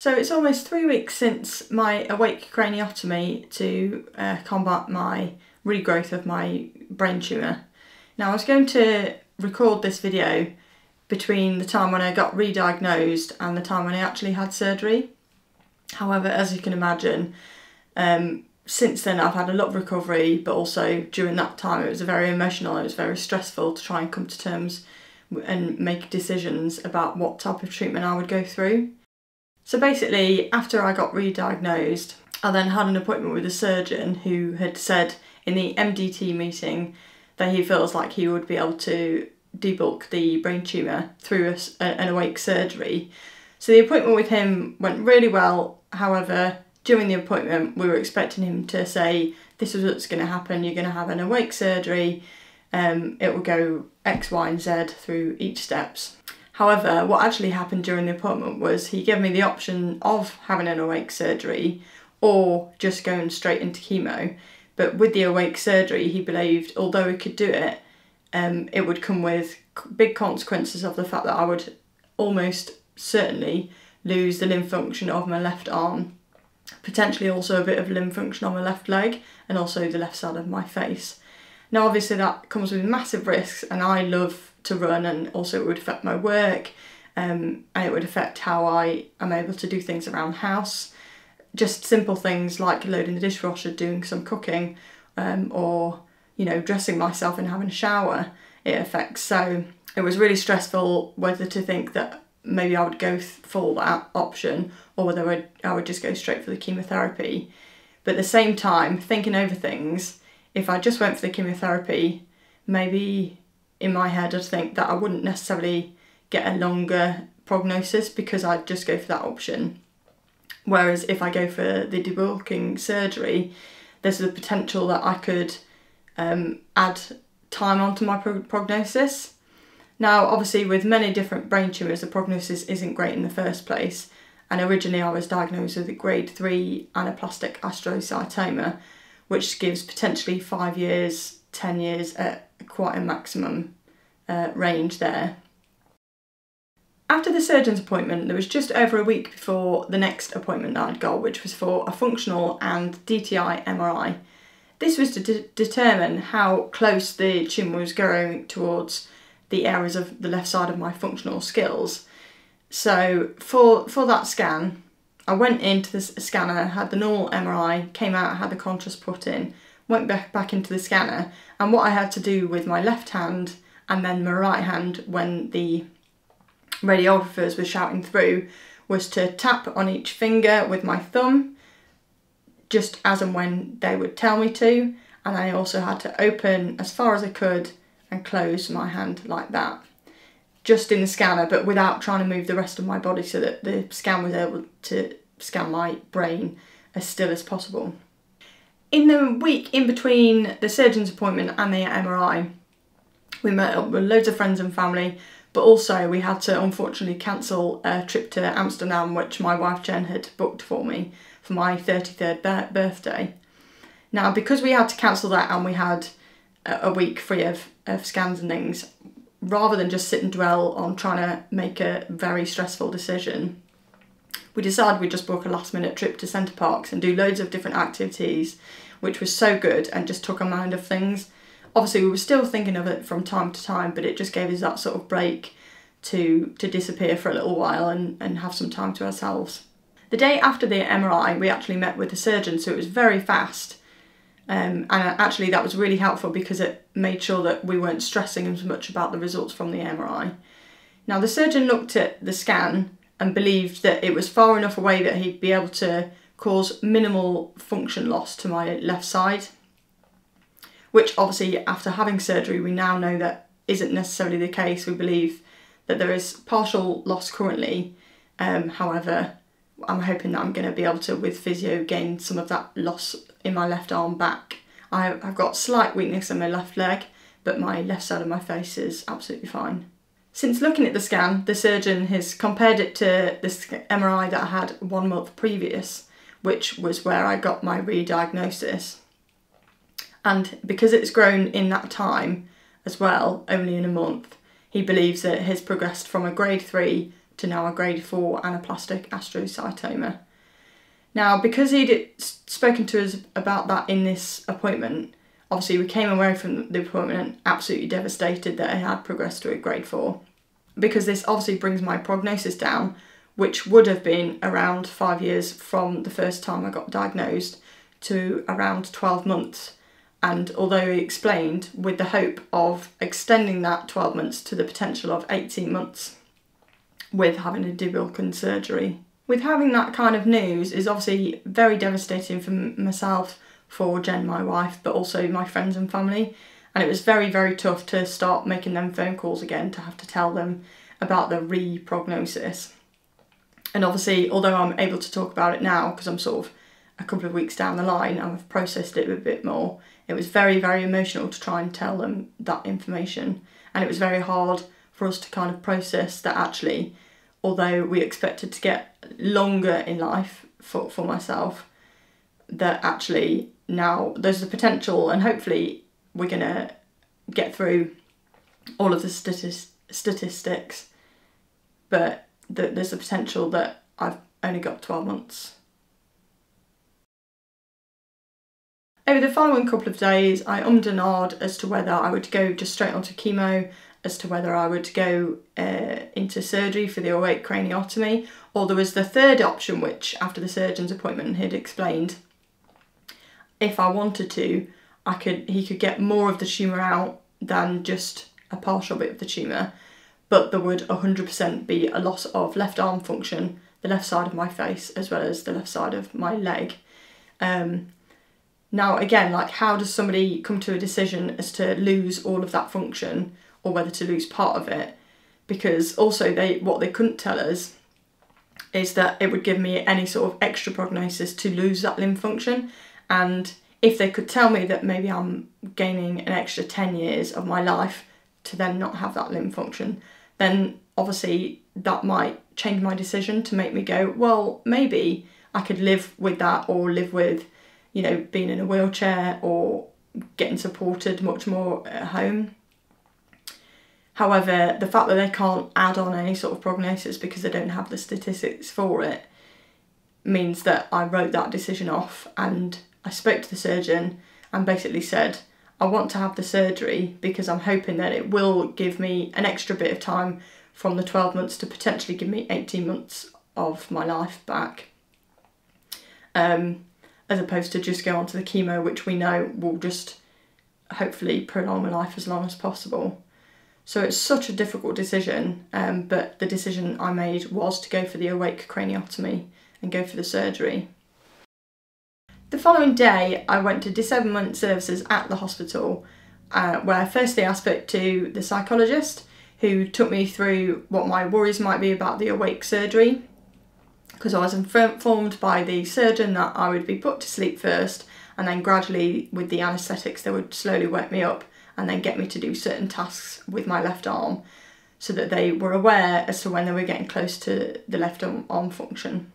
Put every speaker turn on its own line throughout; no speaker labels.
So it's almost 3 weeks since my awake craniotomy to combat my regrowth of my brain tumour. Now I was going to record this video between the time when I got re-diagnosed and the time when I actually had surgery. However, as you can imagine, since then I've had a lot of recovery, but also during that time it was very emotional, it was very stressful to try and come to terms and make decisions about what type of treatment I would go through. So basically, after I got re-diagnosed, I then had an appointment with a surgeon who had said in the MDT meeting that he feels like he would be able to debulk the brain tumour through an awake surgery. So the appointment with him went really well. However, during the appointment we were expecting him to say, this is what's going to happen, you're going to have an awake surgery, it will go X, Y and Z through each steps. However, what actually happened during the appointment was he gave me the option of having an awake surgery or just going straight into chemo. But with the awake surgery, he believed, although he could do it, it would come with big consequences of the fact that I would almost certainly lose the limb function of my left arm, potentially also a bit of limb function on my left leg and also the left side of my face. Now obviously that comes with massive risks, and I love to run, and also it would affect my work, and it would affect how I am able to do things around the house. Just simple things like loading the dishwasher, doing some cooking, or dressing myself and having a shower, it affects. So it was really stressful whether to think that maybe I would go for that option or whether I would just go straight for the chemotherapy. But at the same time, thinking over things, if I just went for the chemotherapy, maybe in my head I'd think that I wouldn't necessarily get a longer prognosis because I'd just go for that option. Whereas if I go for the debulking surgery, there's the potential that I could add time onto my prognosis. Now obviously with many different brain tumours the prognosis isn't great in the first place, and originally I was diagnosed with a grade 3 anaplastic astrocytoma, which gives potentially 5 years, 10 years at quite a maximum range there. After the surgeon's appointment, there was just over a week before the next appointment that I'd got, which was for a functional and DTI MRI. This was to determine how close the tumour was going towards the areas of the left side of my functional skills. So for that scan, I went into the scanner, had the normal MRI, came out, had the contrast put in, went back into the scanner, and what I had to do with my left hand and then my right hand when the radiographers were shouting through was to tap on each finger with my thumb, just as and when they would tell me to, and I also had to open as far as I could and close my hand like that, just in the scanner, but without trying to move the rest of my body, so that the scan was able to scan my brain as still as possible. In the week in between the surgeon's appointment and the MRI, we met up with loads of friends and family, but also we had to unfortunately cancel a trip to Amsterdam which my wife Jen had booked for me for my 33rd birthday. Now because we had to cancel that and we had a week free of scans and things, rather than just sit and dwell on trying to make a very stressful decision, we decided we'd just book a last minute trip to Centre Parks and do loads of different activities, which was so good and just took our mind off things. Obviously we were still thinking of it from time to time, but it just gave us that sort of break to disappear for a little while and have some time to ourselves. The day after the MRI we actually met with the surgeon, so it was very fast, and actually that was really helpful because it made sure that we weren't stressing as much about the results from the MRI. Now the surgeon looked at the scan and believed that it was far enough away that he'd be able to cause minimal function loss to my left side, which obviously after having surgery we now know that isn't necessarily the case. We believe that there is partial loss currently, however I'm hoping that I'm going to be able to, with physio, gain some of that loss in my left arm back. I've got slight weakness in my left leg, but my left side of my face is absolutely fine. Since looking at the scan, the surgeon has compared it to the MRI that I had 1 month previous, which was where I got my re-diagnosis. And because it's grown in that time as well, only in a month, he believes that it has progressed from a grade 3 to now a grade 4 anaplastic astrocytoma. Now, because he'd spoken to us about that in this appointment, obviously we came away from the appointment absolutely devastated that it had progressed to a grade 4. Because this obviously brings my prognosis down, which would have been around 5 years from the first time I got diagnosed to around 12 months. And although he explained with the hope of extending that 12 months to the potential of 18 months with having a debulking surgery. With having that kind of news is obviously very devastating for myself, for Jen, my wife, but also my friends and family. And it was very, very tough to start making them phone calls again, to have to tell them about the re-prognosis. And obviously, although I'm able to talk about it now, because I'm sort of a couple of weeks down the line, I've processed it a bit more, it was very, very emotional to try and tell them that information. And it was very hard for us to kind of process that actually, although we expected to get longer in life for myself, that actually now there's the potential, and hopefully we're going to get through all of the statistics, but there's the potential that I've only got 12 months. Over the following couple of days, I ummed and ahed as to whether I would go just straight onto chemo, as to whether I would go into surgery for the awake craniotomy, or there was the third option, which after the surgeon's appointment he'd explained, if I wanted to, he could get more of the tumour out than just a partial bit of the tumour, but there would 100% be a loss of left arm function, the left side of my face, as well as the left side of my leg. Now again, like, how does somebody come to a decision as to lose all of that function or whether to lose part of it? Because also what they couldn't tell us is that it would give me any sort of extra prognosis to lose that limb function. And if they could tell me that maybe I'm gaining an extra 10 years of my life to then not have that limb function, then obviously that might change my decision to make me go, well, maybe I could live with that, or live with, you know, being in a wheelchair or getting supported much more at home. However, the fact that they can't add on any sort of prognosis because they don't have the statistics for it means that I wrote that decision off, and I spoke to the surgeon and basically said, I want to have the surgery because I'm hoping that it will give me an extra bit of time from the 12 months to potentially give me 18 months of my life back. As opposed to just go onto the chemo, which we know will just hopefully prolong my life as long as possible. So it's such a difficult decision, but the decision I made was to go for the awake craniotomy and go for the surgery. The following day, I went to disablement services at the hospital, where firstly I spoke to the psychologist, who took me through what my worries might be about the awake surgery, because I was informed by the surgeon that I would be put to sleep first, and then gradually with the anaesthetics they would slowly wake me up and then get me to do certain tasks with my left arm, so that they were aware as to when they were getting close to the left arm function.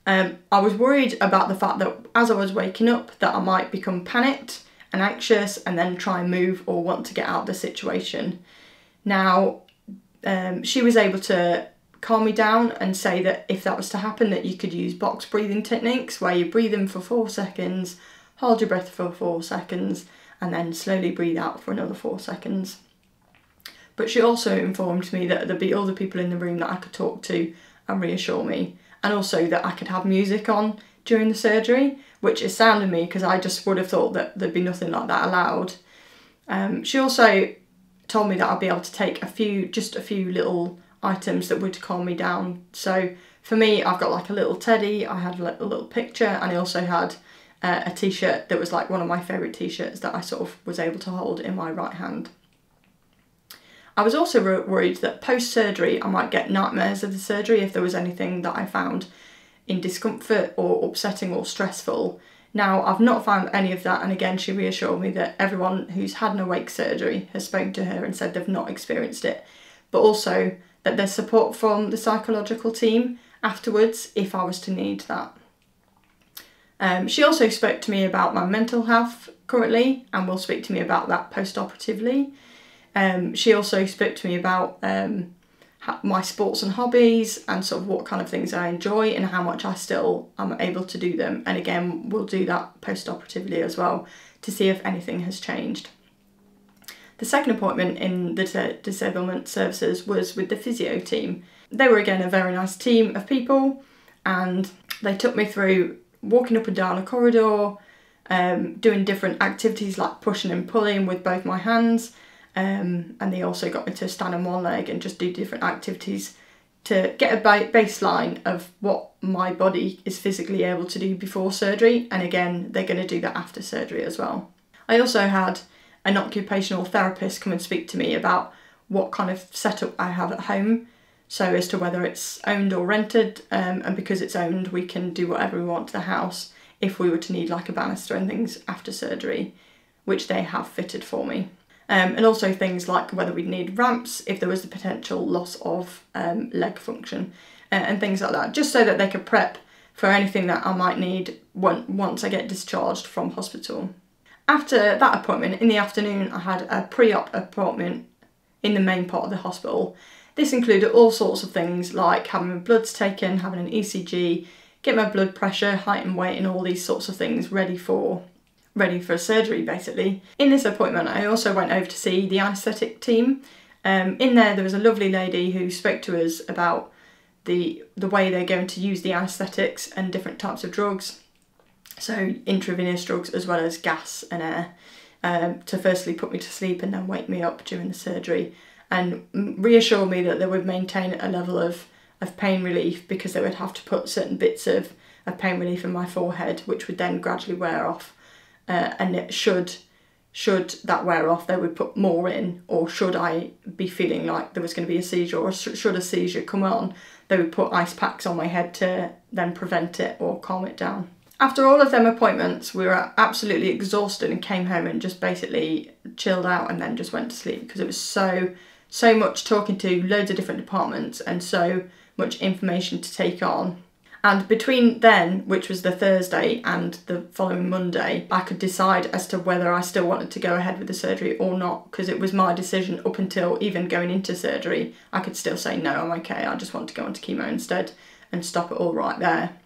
I was worried about the fact that as I was waking up that I might become panicked and anxious and then try and move or want to get out of the situation. Now, she was able to calm me down and say that if that was to happen, that you could use box breathing techniques where you breathe in for 4 seconds, hold your breath for 4 seconds, and then slowly breathe out for another 4 seconds. But she also informed me that there'd be other people in the room that I could talk to and reassure me, and also that I could have music on during the surgery, which astounded me because I just would have thought that there'd be nothing like that allowed. She also told me that I'd be able to take just a few little items that would calm me down. So for me, I've got like a little teddy, I had a little picture, and I also had a t-shirt that was like one of my favourite t-shirts that I sort of was able to hold in my right hand. I was also worried that post-surgery I might get nightmares of the surgery if there was anything that I found in discomfort or upsetting or stressful. Now, I've not found any of that, and again she reassured me that everyone who's had an awake surgery has spoken to her and said they've not experienced it, but also that there's support from the psychological team afterwards if I was to need that. She also spoke to me about my mental health currently, and will speak to me about that post-operatively. She also spoke to me about my sports and hobbies and sort of what kind of things I enjoy and how much I still am able to do them. And again, we'll do that post-operatively as well to see if anything has changed. The second appointment in the disablement services was with the physio team. They were again a very nice team of people, and they took me through walking up and down a corridor, doing different activities like pushing and pulling with both my hands, and they also got me to stand on one leg and just do different activities to get a baseline of what my body is physically able to do before surgery, and again they're going to do that after surgery as well. I also had an occupational therapist come and speak to me about what kind of setup I have at home, so as to whether it's owned or rented, and because it's owned we can do whatever we want to the house if we were to need like a banister and things after surgery, which they have fitted for me. And also things like whether we'd need ramps if there was the potential loss of leg function, and things like that, just so that they could prep for anything that I might need once I get discharged from hospital. After that appointment, in the afternoon, I had a pre-op appointment in the main part of the hospital. This included all sorts of things like having my bloods taken, having an ECG, get my blood pressure, height and weight, and all these sorts of things ready for surgery basically. In this appointment I also went over to see the anaesthetic team. In there was a lovely lady who spoke to us about the way they're going to use the anaesthetics and different types of drugs, so intravenous drugs as well as gas and air, to firstly put me to sleep and then wake me up during the surgery, and reassure me that they would maintain a level of pain relief, because they would have to put certain bits of pain relief in my forehead which would then gradually wear off. And it should that wear off, they would put more in, or should I be feeling like there was going to be a seizure, or should a seizure come on, they would put ice packs on my head to then prevent it or calm it down. After all of them appointments, we were absolutely exhausted and came home and just basically chilled out and then just went to sleep, because it was so much talking to loads of different departments and so much information to take on. And between then, which was the Thursday, and the following Monday, I could decide as to whether I still wanted to go ahead with the surgery or not, because it was my decision up until even going into surgery. I could still say, no, I'm okay, I just want to go on to chemo instead, and stop it all right there.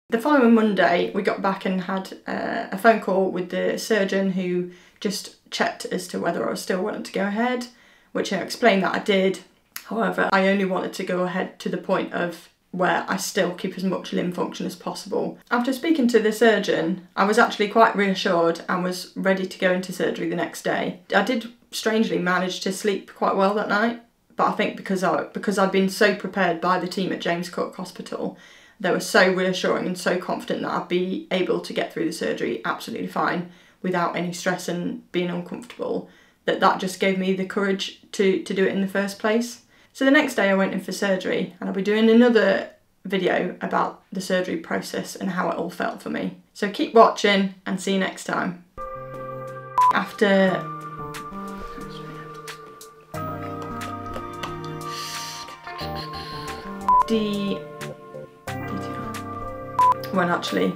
The following Monday, we got back and had a phone call with the surgeon, who just checked as to whether I was still wanting to go ahead, which I explained that I did. However, I only wanted to go ahead to the point of where I still keep as much limb function as possible. After speaking to the surgeon, I was actually quite reassured and was ready to go into surgery the next day. I did strangely manage to sleep quite well that night, but I think because I'd been so prepared by the team at James Cook Hospital, they were so reassuring and so confident that I'd be able to get through the surgery absolutely fine without any stress and being uncomfortable, that just gave me the courage to do it in the first place. So the next day I went in for surgery, and I'll be doing another video about the surgery process and how it all felt for me. So keep watching and see you next time. After well, actually,